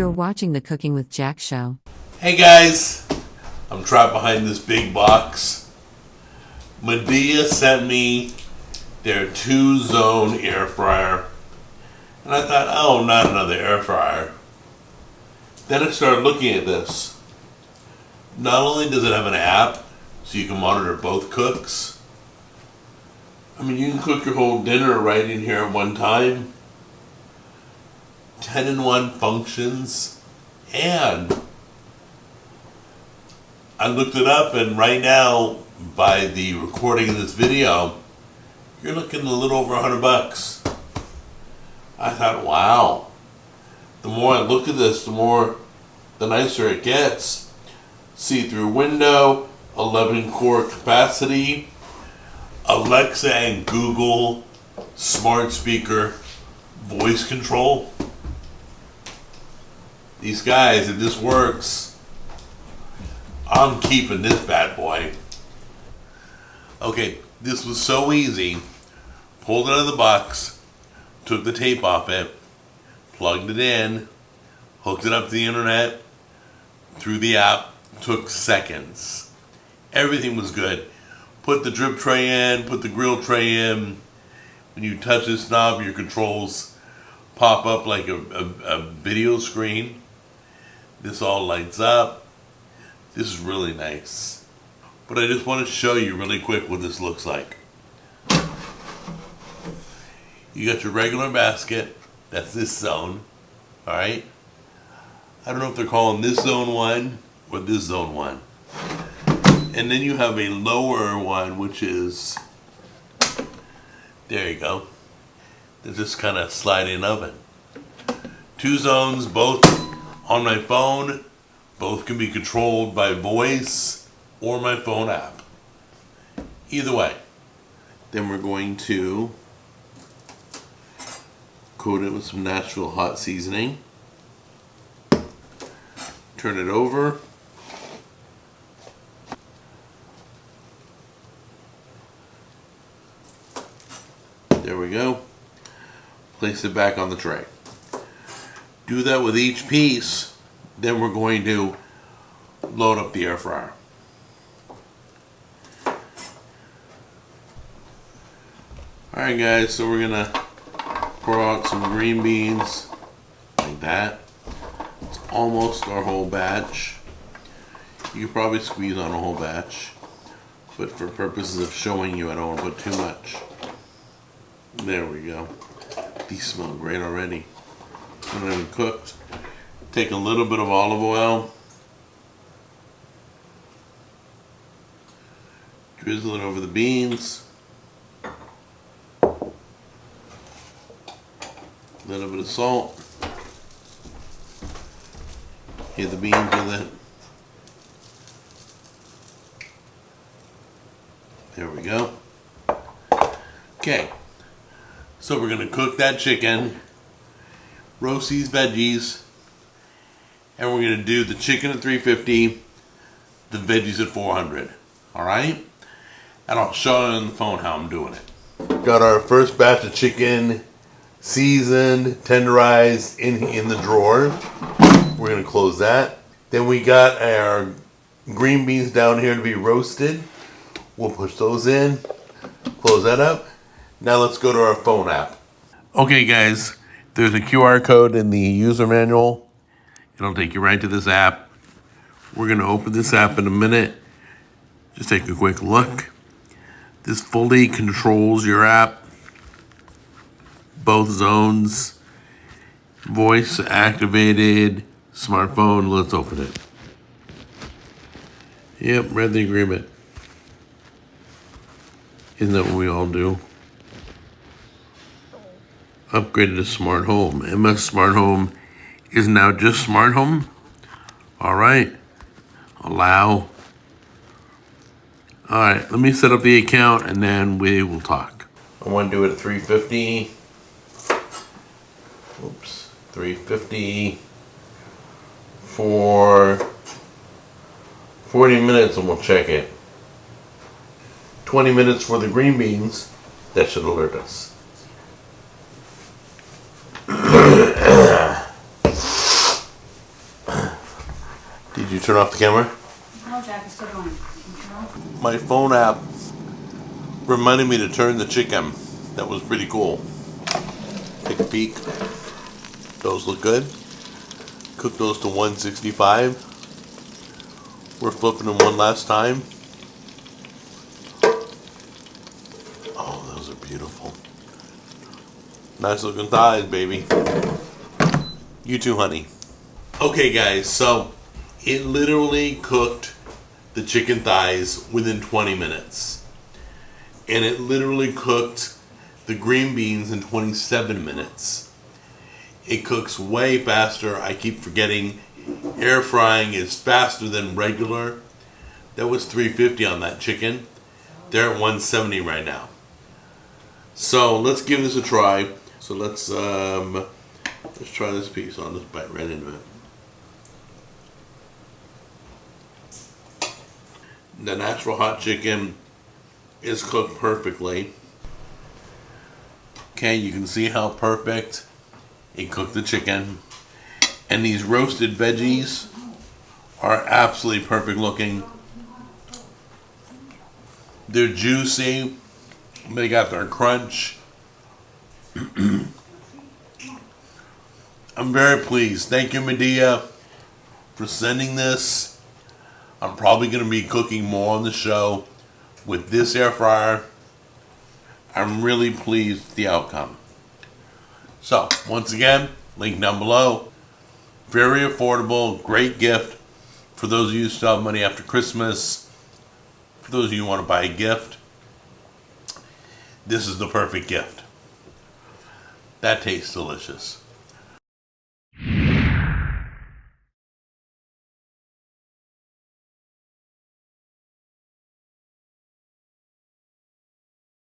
You're watching the Cooking with Jack show. Hey guys, I'm trapped behind this big box. Midea sent me their 2-zone air fryer. And I thought, oh, not another air fryer. Then I started looking at this. Not only does it have an app, so you can monitor both cooks. I mean, you can cook your whole dinner right in here at one time. 10-in-1 functions. And I looked it up, and right now, by the recording of this video, you're looking a little over $100. I thought, wow. The more I look at this, the nicer it gets. See-through window, 11-core capacity, Alexa and Google smart speaker voice control. These guys, if this works, I'm keeping this bad boy. Okay, this was so easy. Pulled it out of the box, took the tape off it, plugged it in, hooked it up to the internet, through the app, took seconds. Everything was good. Put the drip tray in, put the grill tray in. When you touch this knob, your controls pop up like a video screen. This all lights up. This is really nice. But I just want to show you really quick what this looks like. You got your regular basket. That's this zone. Alright? I don't know if they're calling this zone 1 or this zone 1. And then you have a lower one, which is, there you go. There's this kind of slide-in oven. 2 zones, both on my phone. Both can be controlled by voice or my phone app. Either way. Then we're going to coat it with some Nashville hot seasoning. Turn it over. There we go. Place it back on the tray. Do that with each piece. Then we're going to load up the air fryer. Alright guys, so we're gonna pour out some green beans like that. It's almost our whole batch. You could probably squeeze on a whole batch, but for purposes of showing you, I don't want to put too much. There we go. These smell great already. When they're cooked, take a little bit of olive oil, drizzle it over the beans, a little bit of salt, hit the beans with it. There we go. Okay. So we're going to cook that chicken, roast these veggies, and we're going to do the chicken at 350, the veggies at 400. Alright? And I'll show you on the phone how I'm doing it. Got our first batch of chicken seasoned, tenderized in the drawer. We're going to close that. Then we got our green beans down here to be roasted. We'll push those in, close that up. Now let's go to our phone app. Okay guys, there's a QR code in the user manual. It'll take you right to this app. We're going to open this app in a minute. Just take a quick look. This fully controls your app. Both zones. Voice activated. Smartphone. Let's open it. Yep, read the agreement. Isn't that what we all do? Upgraded to smart home. MS Smart Home is now just smart home. All right. Allow. All right. Let me set up the account and then we will talk. I want to do it at 350. Oops. 350 for 40 minutes and we'll check it. 20 minutes for the green beans. That should alert us. turn off the camera? No, Jack, it's still going. My phone app reminded me to turn the chicken. That was pretty cool. Take a peek. Those look good. Cook those to 165. We're flipping them one last time. Oh, those are beautiful. Nice looking thighs, baby. You too, honey. Okay, guys, so it literally cooked the chicken thighs within 20 minutes. And it literally cooked the green beans in 27 minutes. It cooks way faster. I keep forgetting air frying is faster than regular. That was 350 on that chicken. They're at 170 right now. So let's give this a try. So let's try this piece. I'll just bite right into it. The natural hot chicken is cooked perfectly. Okay, you can see how perfect it cooked the chicken. And these roasted veggies are absolutely perfect looking. They're juicy. They got their crunch. I'm very pleased. Thank you, Midea, for sending this. I'm probably going to be cooking more on the show with this air fryer. I'm really pleased with the outcome. So, once again, link down below. Very affordable, great gift for those of you who still have money after Christmas. For those of you who want to buy a gift, this is the perfect gift. That tastes delicious.